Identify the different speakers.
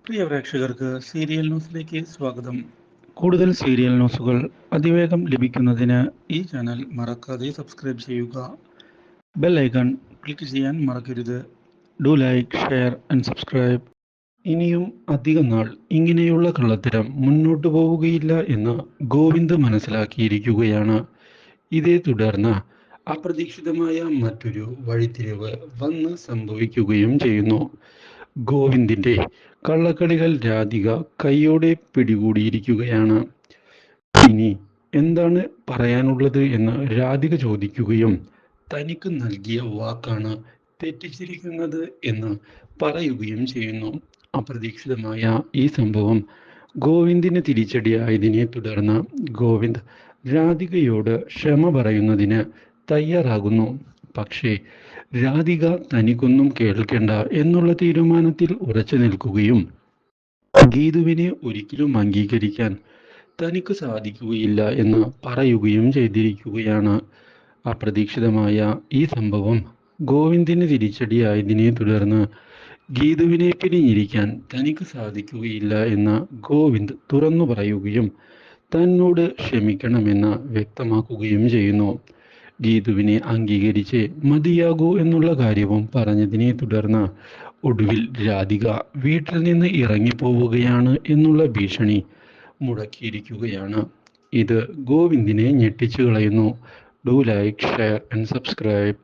Speaker 1: പ്രിയ പ്രേക്ഷകർക്ക് സീരിയൽ ന്യൂസിലേക്ക് സ്വാഗതം. കൂടുതൽ സീരിയൽ ന്യൂസുകൾ അതിവേഗം ലഭിക്കുന്നതിന് ഈ ചാനൽ മറക്കാതെ സബ്സ്ക്രൈബ് ചെയ്യുക. ബെൽ ഐക്കൺ ക്ലിക്ക് ചെയ്യാൻ മറക്കരുത്. Do like, share and subscribe. ഇനിയും അധിക നാൾ ഇങ്ങനെയുള്ള കള്ളത്തരം മുന്നോട്ടു പോവുകയില്ല എന്ന് ഗോവിന്ദ് മനസ്സിലാക്കിയിരിക്കുകയാണ്. ഇതേ തുടർന്ന് അപ്രതീക്ഷിതമായ മറ്റൊരു വഴിത്തിരിവ് വന്ന് സംഭവിക്കുകയും ചെയ്യുന്നു. ഗോവിന്ദിന്റെ കള്ളക്കളികൾ രാധിക കൈയോടെ പിടികൂടിയിരിക്കുകയാണ്. ഇനി എന്താണ് പറയാനുള്ളത് എന്ന് രാധിക ചോദിക്കുകയും തനിക്ക് നൽകിയ വാക്കാണ് തെറ്റിച്ചിരിക്കുന്നത് എന്ന് പറയുകയും ചെയ്യുന്നു. അപ്രതീക്ഷിതമായ ഈ സംഭവം ഗോവിന്ദിന് തിരിച്ചടിയായതിനെ തുടർന്ന് ഗോവിന്ദ് രാധികയോട് ക്ഷമ പറയുന്നതിന് തയ്യാറാകുന്നു. പക്ഷേ രാധിക തനിക്കൊന്നും കേൾക്കേണ്ട എന്നുള്ള തീരുമാനത്തിൽ ഉറച്ചു നിൽക്കുകയും ഗീതുവിനെ ഒരിക്കലും അംഗീകരിക്കാൻ തനിക്ക് സാധിക്കുകയില്ല എന്ന് പറയുകയും ചെയ്തിരിക്കുകയാണ്. അപ്രതീക്ഷിതമായ ഈ സംഭവം ഗോവിന്ദിന് തിരിച്ചടിയായതിനെ തുടർന്ന് ഗീതുവിനെ പിരിഞ്ഞിരിക്കാൻ തനിക്ക് സാധിക്കുകയില്ല എന്ന് ഗോവിന്ദ് തുറന്നു പറയുകയും തന്നോട് ക്ഷമിക്കണമെന്ന് വ്യക്തമാക്കുകയും ചെയ്യുന്നു. ഗീതുവിനെ അംഗീകരിച്ച് മതിയാകൂ എന്നുള്ള കാര്യവും പറഞ്ഞതിനെ തുടർന്ന് ഒടുവിൽ രാധിക വീട്ടിൽ നിന്ന് ഇറങ്ങിപ്പോവുകയാണ് എന്നുള്ള ഭീഷണി മുടക്കിയിരിക്കുകയാണ്. ഇത് ഗോവിന്ദിനെ ഞെട്ടിച്ചു കളയുന്നു. Do like, share and subscribe.